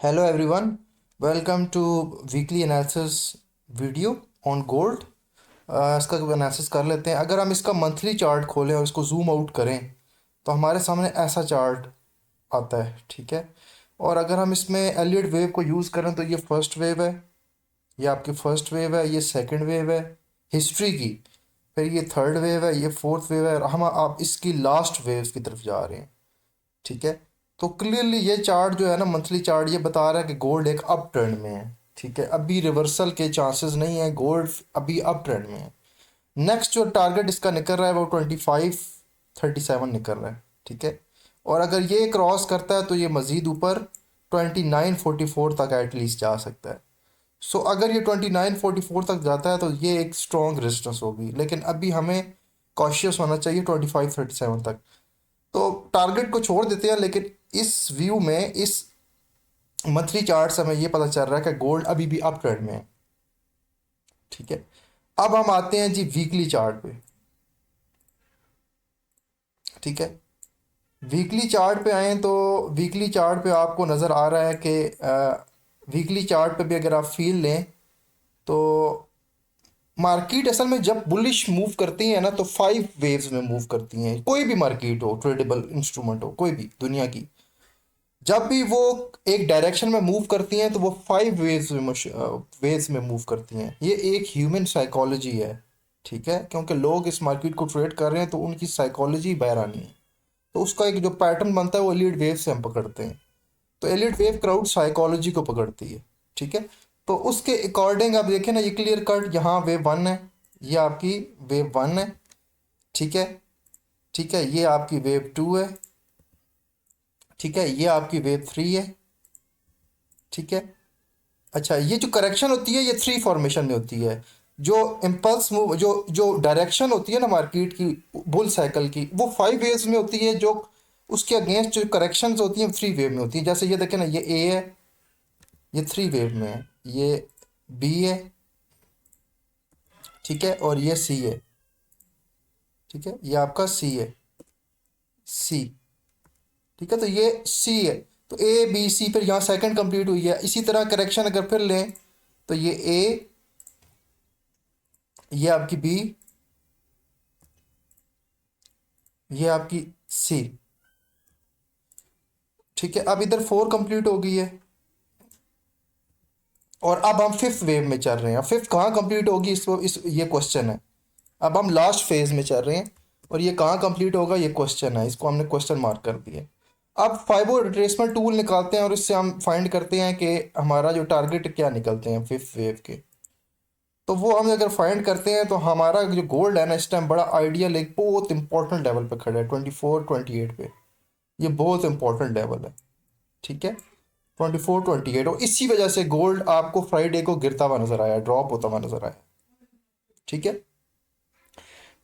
Hello everyone, welcome to weekly analysis video on gold. इसका analysis कर लेते हैं। अगर हम इसका मंथली चार्ट खोलें और इसको जूम आउट करें तो हमारे सामने ऐसा चार्ट आता है, ठीक है। और अगर हम इसमें एलियट वेव को यूज़ करें तो ये फर्स्ट वेव है, ये आपकी फर्स्ट वेव है, ये सेकंड वेव है हिस्ट्री की, फिर ये थर्ड वेव है, ये फोर्थ वेव है, और हम आप इसकी लास्ट वेव की तरफ जा रहे हैं, ठीक है। तो क्लियरली ये चार्ट जो है ना, मंथली चार्ट, ये बता रहा है कि गोल्ड एक अप ट्रेंड में है, ठीक है। अभी रिवर्सल के चांसेस नहीं है, गोल्ड अभी अप ट्रेंड में है। नेक्स्ट जो टारगेट इसका निकल रहा है वो 2537 निकल रहा है, ठीक है। और अगर ये क्रॉस करता है तो ये मज़ीद ऊपर 2944 तक एटलीस्ट जा सकता है। सो अगर ये 2944 तक जाता है तो ये एक स्ट्रॉन्ग रेजिस्टेंस होगी, लेकिन अभी हमें कॉशियस होना चाहिए 2537 तक। तो टारगेट को छोड़ देते हैं, लेकिन इस व्यू में, इस मंथली चार्ट से हमें ये पता चल रहा है कि गोल्ड अभी भी अप ट्रेंड में है, ठीक है। अब हम आते हैं जी वीकली चार्ट पे, ठीक है। वीकली चार्ट पे आए तो वीकली चार्ट पे आपको नज़र आ रहा है कि वीकली चार्ट पे भी अगर आप फील लें तो मार्केट असल में जब बुलिश मूव करती है ना तो 5 वेव्स में मूव करती हैं। कोई भी मार्केट हो, ट्रेडेबल इंस्ट्रूमेंट हो, कोई भी दुनिया की, जब भी वो एक डायरेक्शन में मूव करती हैं तो वो 5 वेव्स में मूव करती हैं। ये एक ह्यूमन साइकोलॉजी है, ठीक है, क्योंकि लोग इस मार्केट को ट्रेड कर रहे हैं तो उनकी साइकोलॉजी बाहर आनी है। तो उसका एक जो पैटर्न बनता है वो एलिड वेव से हम पकड़ते हैं। तो एलिड वेव क्राउड साइकोलॉजी को पकड़ती है, ठीक है। तो उसके अकॉर्डिंग आप देखें ना, ये क्लियर कट यहाँ वेव वन है, ये आपकी वेव वन है, ठीक है। ठीक है, ये आपकी वेव टू है, ठीक है, ये आपकी वेव थ्री है, ठीक है। अच्छा, ये जो करेक्शन होती है ये थ्री फॉर्मेशन में होती है। जो इम्पल्स मूव, जो डायरेक्शन होती है ना मार्केट की, बुल साइकिल की, वो 5 वेव्स में होती है। जो उसके अगेंस्ट जो करेक्शंस होती हैं 3 वेव में होती हैं। जैसे ये देखें ना, ये ए है, ये 3 वेव में है, ये बी है, ठीक है, और ये सी है, ठीक है, ये आपका सी है, सी, ठीक है। तो ये सी है, तो ए बी सी, फिर यहाँ सेकंड कंप्लीट हुई है। इसी तरह करेक्शन अगर फिर लें तो ये ए, ये आपकी बी, ये आपकी सी, ठीक है। अब इधर 4 कंप्लीट हो गई है और अब हम फिफ्थ वेव में चल रहे हैं। फिफ्थ कहाँ कंप्लीट होगी, इस ये क्वेश्चन है। अब हम लास्ट फेज में चल रहे हैं और ये कहाँ कंप्लीट होगा ये क्वेश्चन है। इसको हमने क्वेश्चन मार्क कर दिया। अब फाइबो रिट्रेसमेंट टूल निकालते हैं और इससे हम फाइंड करते हैं कि हमारा जो टारगेट क्या निकलते हैं फिफ्थ वेव के। तो वो हम अगर फाइंड करते हैं तो हमारा जो गोल्ड है ना, इस टाइम बड़ा आइडियल एक बहुत इंपॉर्टेंट लेवल पे खड़ा है, 24-28 पे। ये बहुत इंपॉर्टेंट लेवल है, ठीक है, 24-28। और इसी वजह से गोल्ड आपको फ्राइडे को गिरता हुआ नजर आया, ड्रॉप होता हुआ नजर आया, ठीक है।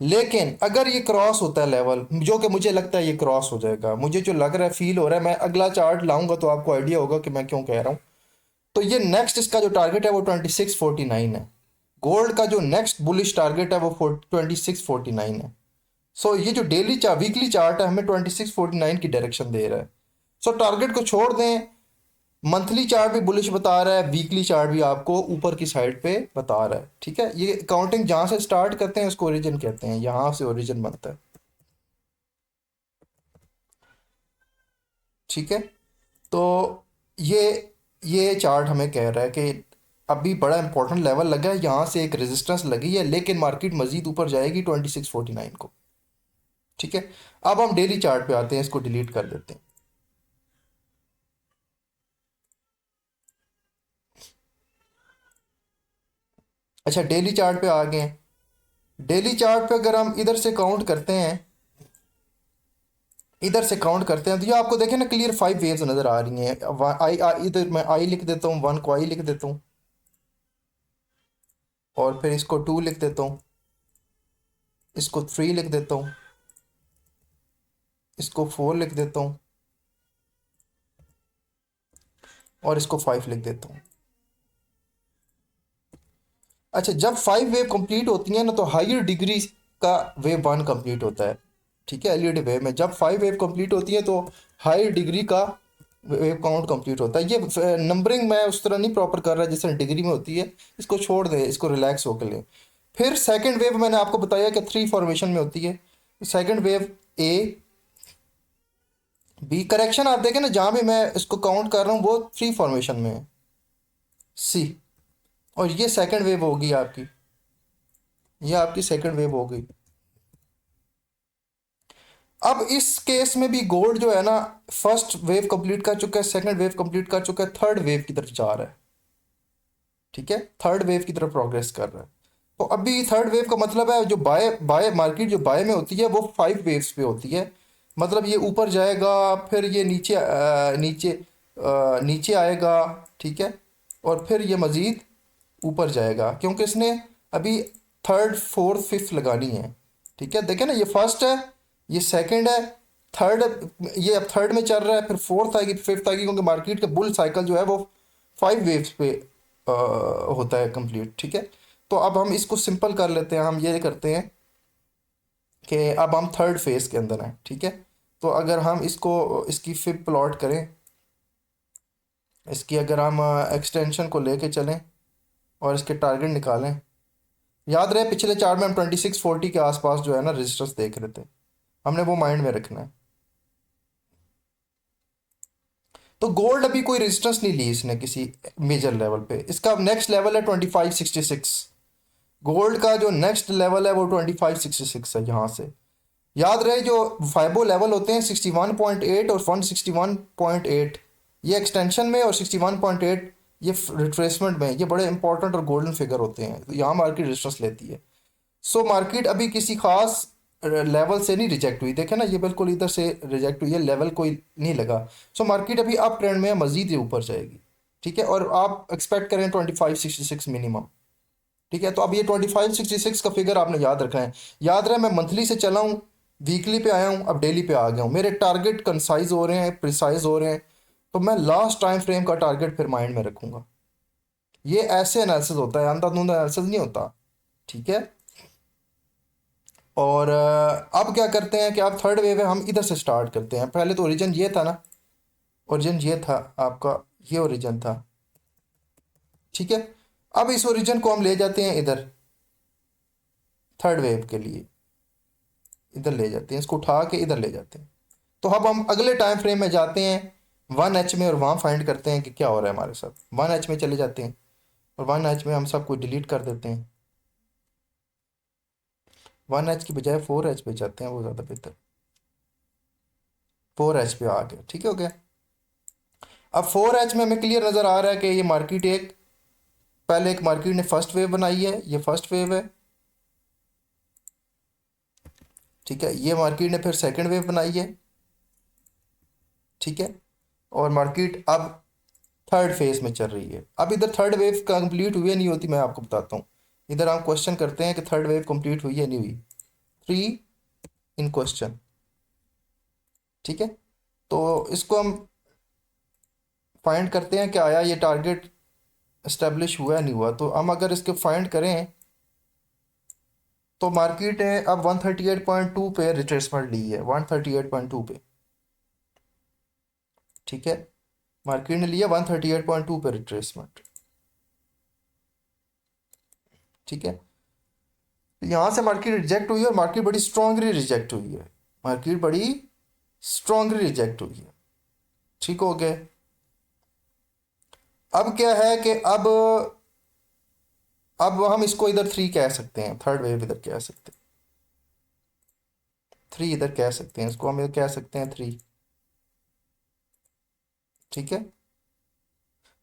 लेकिन अगर ये क्रॉस होता है लेवल, जो कि मुझे लगता है ये क्रॉस हो जाएगा, मुझे जो लग रहा है, फील हो रहा है, मैं अगला चार्ट लाऊंगा तो आपको आइडिया होगा कि मैं क्यों कह रहा हूँ। तो ये नेक्स्ट इसका जो टारगेट है वो 2649 है। गोल्ड का जो नेक्स्ट बुलिश टारगेट है वो 2649 है। सो ये जो वीकली चार्ट है हमें 2649 की डायरेक्शन दे रहा है। सो टारगेट को छोड़ दें, मंथली चार्ट भी बुलिश बता रहा है, वीकली चार्ट भी आपको ऊपर की साइड पे बता रहा है, ठीक है। ये काउंटिंग जहां से स्टार्ट करते हैं उसको ओरिजिन कहते हैं, यहां से ओरिजिन बनता है, ठीक है। तो ये ये चार्ट हमें कह रहा है कि अभी बड़ा इंपॉर्टेंट लेवल लगा है, यहाँ से एक रेजिस्टेंस लगी है, लेकिन मार्केट मजीद ऊपर जाएगी 2649 को, ठीक है। अब हम डेली चार्ट पे आते हैं, इसको डिलीट कर देते हैं। अच्छा, डेली चार्ट पे आ गए हैं। डेली चार्ट पे अगर हम इधर से काउंट करते हैं, इधर से काउंट करते हैं तो ये आपको देखें ना, क्लियर 5 वेव्स नजर आ रही हैं। इधर मैं आई लिख देता हूँ, वन को आई लिख देता हूँ, और फिर इसको टू लिख देता हूँ, इसको थ्री लिख देता हूँ, इसको फोर लिख देता हूँ, और इसको फाइव लिख देता हूँ। अच्छा, जब 5 वेव कंप्लीट होती है ना तो हायर डिग्री का वेव वन कंप्लीट होता है, ठीक है। एलईडी वेव में जब 5 वेव कंप्लीट होती है तो हायर डिग्री का वेव काउंट कंप्लीट होता है। ये नंबरिंग मैं उस तरह नहीं प्रॉपर कर रहा जैसे डिग्री में होती है, इसको छोड़ दें, इसको रिलैक्स होकर लें। फिर सेकंड वेव मैंने आपको बताया कि 3 फॉर्मेशन में होती है। Second wave A B, correction आप देखें ना, जहाँ भी मैं इसको काउंट कर रहा हूँ वो 3 फॉर्मेशन में है, सी। और ये सेकंड वेव होगी आपकी, ये आपकी सेकंड वेव हो गई। अब इस केस में भी गोल्ड जो है ना, फर्स्ट वेव कंप्लीट कर चुका है, सेकंड वेव कंप्लीट कर चुका है, थर्ड वेव की तरफ जा रहा है। ठीक है, थर्ड वेव की तरफ प्रोग्रेस कर रहा है। तो अभी थर्ड वेव का मतलब है जो बाय बाय मार्केट जो बाय में होती है वो 5 वेव्स पे होती है। मतलब ये ऊपर जाएगा, फिर ये नीचे नीचे आएगा। ठीक है, और फिर ये मज़ीद ऊपर जाएगा, क्योंकि इसने अभी थर्ड फोर्थ फिफ्थ लगानी है। ठीक है, देखें ना, ये फर्स्ट है, ये सेकंड है, थर्ड, ये अब थर्ड में चल रहा है, फिर फोर्थ आएगी, फिफ्थ आएगी, क्योंकि मार्केट का बुल साइकिल जो है वो 5 वेव्स पे होता है कंप्लीट। ठीक है, तो अब हम इसको सिंपल कर लेते हैं, हम ये करते हैं कि अब हम थर्ड फेज के अंदर हैं। ठीक है, तो अगर हम इसको इसकी फिब प्लॉट करें, इसकी अगर हम एक्सटेंशन को लेके चलें और इसके टारगेट निकालें, याद रहे पिछले चार्ट में हम 2640 के आसपास जो है ना रेजिस्टेंस देख रहे थे, हमने वो माइंड में रखना है। तो गोल्ड अभी कोई रेजिस्टेंस नहीं ली इसने किसी मेजर लेवल पे, इसका नेक्स्ट लेवल है 2566। गोल्ड का जो नेक्स्ट लेवल है वो 2566 है यहाँ से। याद रहे जो फाइबो लेवल होते हैं 61.8 और 161.8, ये एक्सटेंशन में, और 61.8 ये रिट्रेसमेंट में, ये बड़े इंपॉर्टेंट और गोल्डन फिगर होते हैं, तो यहाँ मार्केट रेजिस्टेंस लेती है। सो मार्केट अभी किसी खास लेवल से नहीं रिजेक्ट हुई, देखे ना, ये बिल्कुल इधर से रिजेक्ट हुई है, लेवल कोई नहीं लगा। सो मार्केट अभी अप ट्रेंड में है, मजीद ये ऊपर जाएगी। ठीक है, और आप एक्सपेक्ट करें 2566 मिनिमम। ठीक है, तो अब ये 2566 का फिगर आपने याद रखना है। याद रहे मैं मंथली से चला हूँ, वीकली पे आया हूँ, अब डेली पे आ गया हूँ, मेरे टारगेट कंसाइज हो रहे हैं, प्रिसाइज हो रहे हैं, तो मैं लास्ट टाइम फ्रेम का टारगेट फिर माइंड में रखूंगा। ये ऐसे एनालिसिस होता है, अंधाधुंध एनालिसिस नहीं होता। ठीक है, और अब क्या करते हैं कि अब थर्ड वेव है, हम इधर से स्टार्ट करते हैं। पहले तो ओरिजिन ये था ना, ओरिजिन ये था आपका, ये ओरिजिन था। ठीक है, अब इस ओरिजिन को हम ले जाते हैं इधर थर्ड वेव के लिए, इधर ले जाते हैं, इसको उठा के इधर ले जाते हैं। तो अब हम अगले टाइम फ्रेम में जाते हैं 1H में, और वहाँ फाइंड करते हैं कि क्या हो रहा है हमारे साथ। 1H में चले जाते हैं, और 1H में हम सब कुछ डिलीट कर देते हैं। 1H की बजाय 4H पे जाते हैं, वो ज़्यादा बेहतर। 4H पे आ गए, ठीक है, हो गया। अब 4H में हमें क्लियर नज़र आ रहा है कि ये मार्केट एक, पहले एक मार्केट ने फर्स्ट वेव बनाई है, ये फर्स्ट वेव है। ठीक है, ये मार्केट ने फिर सेकंड वेव बनाई है। ठीक है, और मार्केट अब थर्ड फेज में चल रही है। अब इधर थर्ड वेव कंप्लीट हुई है नहीं होती, मैं आपको बताता हूँ। इधर हम क्वेश्चन करते हैं कि थर्ड वेव कंप्लीट हुई है नहीं हुई, 3 इन क्वेश्चन। ठीक है, तो इसको हम फाइंड करते हैं कि आया ये टारगेट इस्टेब्लिश हुआ है नहीं हुआ। तो हम अगर इसके फाइंड करें तो मार्केट है अब 138.2 पे रिट्रेसमेंट ली है, 138.2 पे। ठीक है, मार्केट ने लिया 138.2 पे रिट्रेसमेंट। ठीक है, तो यहाँ से मार्केट रिजेक्ट हुई है, और मार्केट बड़ी स्ट्रांगली रिजेक्ट हुई है, मार्केट बड़ी स्ट्रांगली रिजेक्ट हुई है। ठीक हो गए। अब क्या है कि अब हम इसको इधर 3 कह सकते हैं, थर्ड वेव इधर कह सकते हैं, 3 इधर कह सकते हैं, इसको हम इधर कह सकते हैं 3। ठीक है,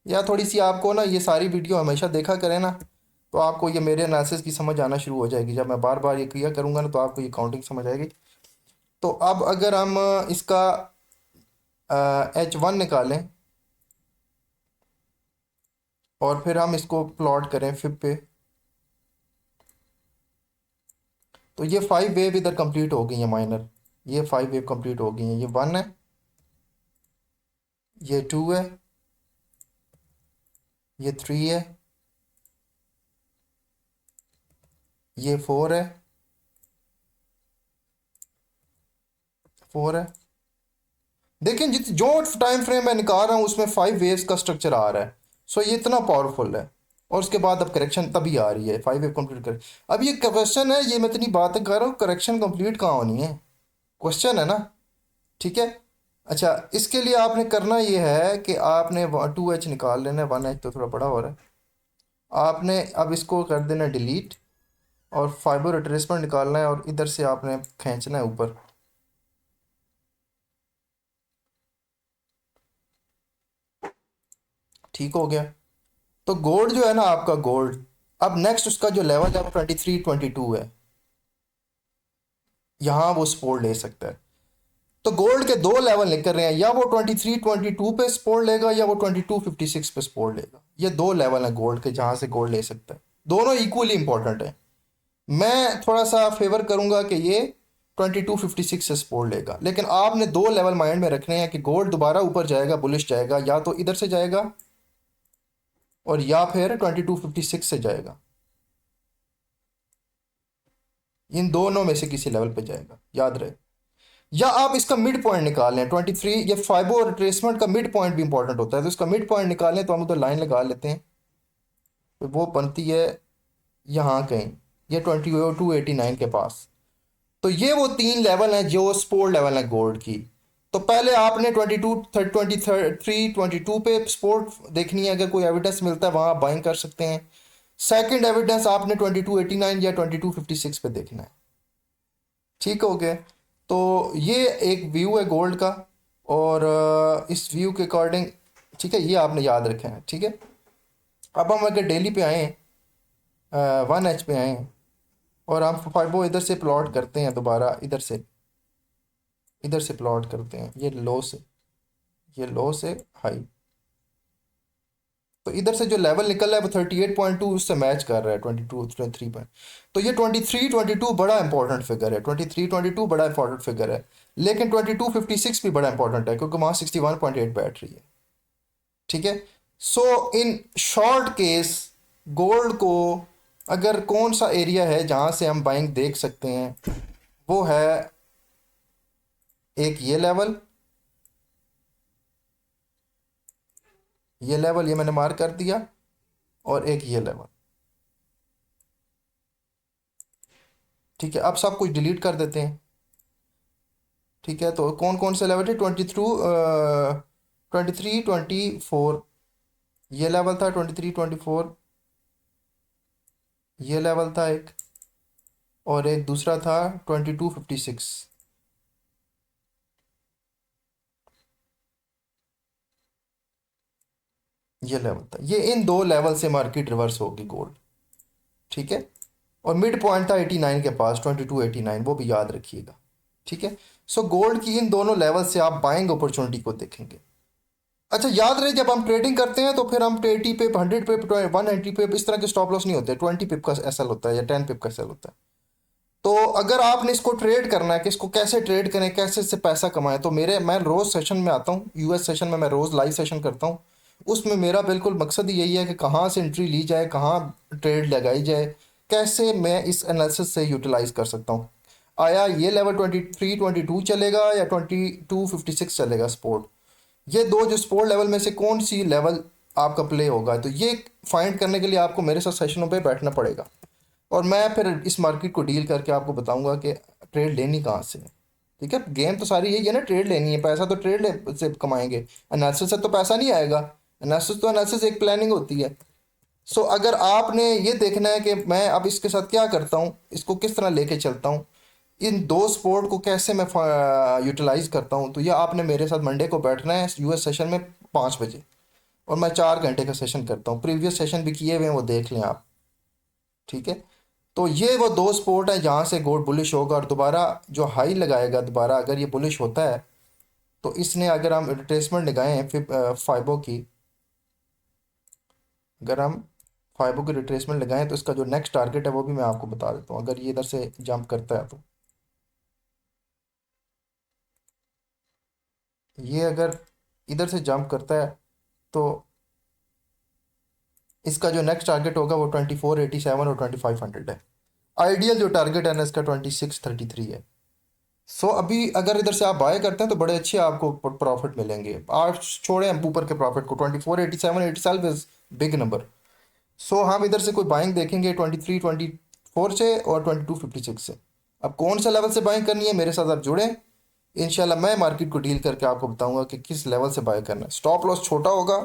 या थोड़ी सी आपको ना ये सारी वीडियो हमेशा देखा करें ना, तो आपको ये मेरे एनालिसिस की समझ आना शुरू हो जाएगी। जब मैं बार बार ये किया करूँगा ना, तो आपको ये काउंटिंग समझ आएगी। तो अब अगर हम इसका H1 निकालें, और फिर हम इसको प्लॉट करें फिब पे, तो ये 5 वेव इधर कंप्लीट हो गई है माइनर, ये 5 वेव कंप्लीट हो गई हैं। ये 1 है, ये 2 है, ये 3 है, ये 4 है, 4 है, देखिए जो टाइम फ्रेम मैं निकाल रहा हूँ उसमें 5 वेव्स का स्ट्रक्चर आ रहा है। सो ये इतना पावरफुल है। और उसके बाद अब करेक्शन तभी आ रही है 5 वेव कंप्लीट कर। अब ये क्वेश्चन है, ये मैं इतनी बातें कर रहा हूँ, करेक्शन कंप्लीट कहाँ होनी है, क्वेश्चन है ना। ठीक है। अच्छा, इसके लिए आपने करना ये है कि आपने 2H निकाल लेना है, 1H तो थोड़ा बड़ा हो रहा है। आपने अब इसको कर देना डिलीट, और फाइबर रिट्रेसमेंट निकालना है और इधर से आपने खींचना है ऊपर। ठीक हो गया। तो गोल्ड जो है ना आपका गोल्ड, अब नेक्स्ट उसका जो लेवल है वो 23-22 है। यहाँ वो सपोर्ट ले सकता है। तो गोल्ड के दो लेवल निकल रहे हैं, या वो 23-22 पे सपोर्ट लेगा या वो 22-56 पे सपोर्ट लेगा। ये दो लेवल हैं गोल्ड के जहाँ से गोल्ड ले सकता है। दोनों इक्वली इंपॉर्टेंट है। मैं थोड़ा सा फेवर करूंगा कि ये 22-56 से सपोर्ट लेगा, लेकिन आपने दो लेवल माइंड में रखने हैं कि गोल्ड दोबारा ऊपर जाएगा, बुलिश जाएगा, या तो इधर से जाएगा और या फिर 22-56 से जाएगा। इन दोनों में से किसी लेवल पे जाएगा, याद रहे। या आप इसका मिड पॉइंट निकाल लें 23, ये फाइबो रिट्रेसमेंट का मिड पॉइंट भी इंपॉर्टेंट होता है, तो इसका मिड पॉइंट निकालें तो हम उधर लाइन लगा लेते हैं। तो वो बनती है यहाँ कहीं, ये 2289 के पास। तो ये वो तीन लेवल हैं जो सपोर्ट लेवल है गोल्ड की। तो पहले आपने 22 पे सपोर्ट देखनी है, अगर कोई एविडेंस मिलता है वहाँ आप बाइंग कर सकते हैं। सेकंड एविडेंस आपने 2289 या 2256 पे देखना है। ठीक हो गया। तो ये एक व्यू है गोल्ड का, और इस व्यू के अकॉर्डिंग, ठीक है, ये आपने याद रखा है। ठीक है। अब हम अगर डेली पे आए, 1H पे आए, और हम फाइबो इधर से प्लॉट करते हैं, दोबारा इधर से प्लॉट करते हैं, ये लो से हाई। तो इधर से जो लेवल निकल रहा है वो 38.2 उससे मैच कर रहा है, 22-23 पॉइंट। तो ये 23-22 बड़ा इंपॉर्टेंट फिगर है, 23-22 बड़ा इंपॉर्टेंट फिगर है। लेकिन 22-56 भी बड़ा इंपॉर्टेंट है क्योंकि वहाँ 61.8 बैठ रही है। ठीक है। सो इन शॉर्ट केस गोल्ड को अगर कौन सा एरिया है जहाँ से हम बाइंग देख सकते हैं, वो है एक ये लेवल ये मैंने मार्क कर दिया, और एक ये लेवल। ठीक है। अब सब कुछ डिलीट कर देते हैं। ठीक है। तो कौन कौन से लेवल थे, 23-24, ये लेवल था 23-24, ये लेवल था एक, और एक दूसरा था 22-56। ये लेवल था, ये इन दो लेवल से मार्केट रिवर्स होगी गोल्ड। ठीक है। और मिड पॉइंट था 89 के पास, 2289, वो भी याद रखिएगा। ठीक है। सो गोल्ड की इन दोनों लेवल से आप बाइंग अपॉर्चुनिटी को देखेंगे। अच्छा, याद रहे जब हम ट्रेडिंग करते हैं तो फिर हम 80 पिप, 100 पिप, 190 पिप, इस तरह के स्टॉप लॉस नहीं होते, 20 पिप का एसएल होता है या 10 पिप का एसएल होता है। तो अगर आपने इसको ट्रेड करना है कि इसको कैसे ट्रेड करें, कैसे इससे पैसा कमाएं, तो मैं रोज सेशन में आता हूँ, यूएस सेशन में मैं रोज लाइव सेशन करता हूँ। उसमें मेरा बिल्कुल मकसद ही यही है कि कहाँ से एंट्री ली जाए, कहाँ ट्रेड लगाई जाए, कैसे मैं इस एनालिसिस से यूटिलाइज कर सकता हूँ। आया ये लेवल 23-22 चलेगा या 22-56 चलेगा सपोर्ट, ये दो जो सपोर्ट लेवल में से कौन सी लेवल आपका प्ले होगा, तो ये फाइंड करने के लिए आपको मेरे साथ सेशनों पे बैठना पड़ेगा। और मैं फिर इस मार्केट को डील करके आपको बताऊंगा कि ट्रेड लेनी कहाँ से है। ठीक है। गेम तो सारी यही है ना, ट्रेड लेनी है, पैसा तो ट्रेड से कमाएंगे, एनालिसिस से तो पैसा नहीं आएगा। एनालिसिस एक प्लानिंग होती है। सो अगर आपने ये देखना है कि मैं अब इसके साथ क्या करता हूँ, इसको किस तरह लेके चलता हूँ, इन दो स्पोर्ट को कैसे मैं यूटिलाइज करता हूँ, तो ये आपने मेरे साथ मंडे को बैठना है यूएस सेशन में 5 बजे। और मैं 4 घंटे का सेशन करता हूँ, प्रीवियस सेशन भी किए हुए हैं, वो देख लें आप। ठीक है। तो ये वो दो स्पोर्ट हैं जहाँ से गोल्ड बुलिश होगा, और दोबारा जो हाई लगाएगा, दोबारा अगर ये बुलिश होता है तो इसने, अगर हम रिट्रेसमेंट लगाएं फिर फाइबो की, अगर हम फाइबो की रिट्रेसमेंट लगाएं तो इसका जो नेक्स्ट टारगेट है वो भी मैं आपको बता देता हूँ, अगर ये इधर से जंप करता है तो। ये अगर इधर से जंप करता है तो इसका जो नेक्स्ट टारगेट होगा वो 2487 और 2500 है। आइडियल जो टारगेट है ना इसका 2633 है। सो अभी अगर इधर से आप बाय करते हैं तो बड़े अच्छे आपको प्रॉफिट मिलेंगे। आप छोड़ें ऊपर के प्रॉफिट को, 2487 इज बिग नंबर। सो हम इधर से कोई बाइंग देखेंगे 2324 से और 2256 से। अब कौन सा लेवल से बाइंग करनी है, मेरे साथ आप जुड़ें। इंशाल्लाह मैं मार्केट को डील करके आपको बताऊंगा कि किस लेवल से बाय करना है। स्टॉप लॉस छोटा होगा,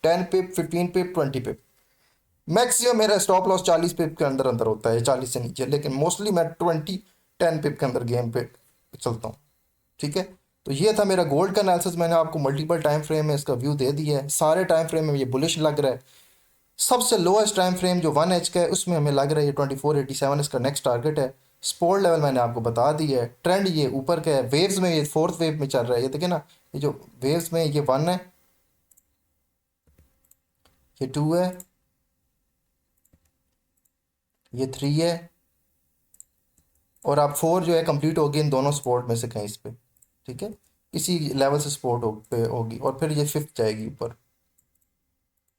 10 पिप, 15 पिप, 20 पिप। मैक्सिमम मेरा स्टॉप लॉस 40 पिप के अंदर अंदर होता है, 40 से नीचे, लेकिन मोस्टली मैं 10 पिप के अंदर गेम पे चलता हूँ। ठीक है। तो ये था मेरा गोल्ड का एनालिसिस। मैंने आपको मल्टीपल टाइम फ्रेम में इसका व्यू दे दिया है। सारे टाइम फ्रेम में ये बुलिश लग रहा है। सबसे लोएस्ट टाइम फ्रेम जो 1H का है उसमें हमें लग रहा है ये 2487 इसका नेक्स्ट टारगेट है। सपोर्ट लेवल मैंने आपको बता दिया है। ट्रेंड ये ऊपर का है। वेव्स में ये फोर्थ वेव में चल रहा है, ये देखिए ना। ये जो वेव्स में ये 1 है, ये 2 है, ये 3 है, और आप 4 जो है कंप्लीट होगी इन दोनों सपोर्ट में से कहीं इस पे। ठीक है। इसी लेवल से सपोर्ट पे होगी और फिर ये फिफ्थ जाएगी ऊपर।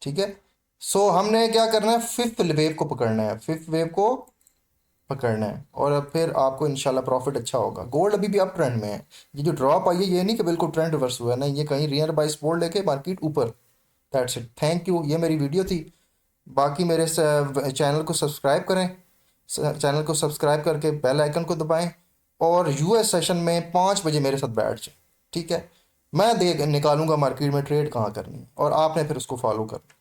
ठीक है। सो हमने क्या करना है, फिफ्थ वेव को पकड़ना है, फिफ्थ वेव को पकड़ना है, और अब फिर आपको इंशाल्लाह प्रॉफिट अच्छा होगा। गोल्ड अभी भी अप ट्रेंड में है। ये जो ड्रॉप आई है ये नहीं कि बिल्कुल ट्रेंड रिवर्स हुआ है, नहीं, ये कहीं रियर बाय सपोर्ट लेके मार्केट ऊपर। That's it, thank you. ये मेरी वीडियो थी। बाकी मेरे चैनल को सब्सक्राइब करें, चैनल को सब्सक्राइब करके बेल आइकन को दबाएं, और यूएस सेशन में 5 बजे मेरे साथ बैठ जाए। ठीक है। मैं देख निकालूंगा मार्केट में ट्रेड कहाँ करनी है, और आपने फिर उसको फॉलो करना।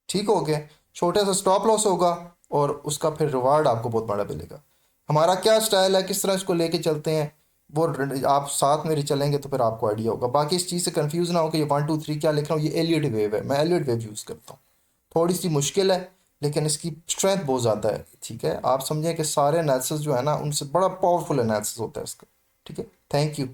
ठीक हो गया। छोटे सा स्टॉप लॉस होगा और उसका फिर रिवार्ड आपको बहुत बड़ा मिलेगा। हमारा क्या स्टाइल है, किस तरह इसको लेके चलते हैं, वो आप साथ मेरे चलेंगे तो फिर आपको आइडिया होगा। बाकी इस चीज़ से कंफ्यूज ना हो कि ये 1 2 3 क्या लिख रहा हूँ। ये एलियट वेव है, मैं एलियट वेव यूज़ करता हूँ। थोड़ी सी मुश्किल है लेकिन इसकी स्ट्रेंथ बहुत ज़्यादा है। ठीक है। आप समझें कि सारे एनालिसिस जो है ना उनसे बड़ा पावरफुल एनालिसिस होता है इसका। ठीक है। Thank you.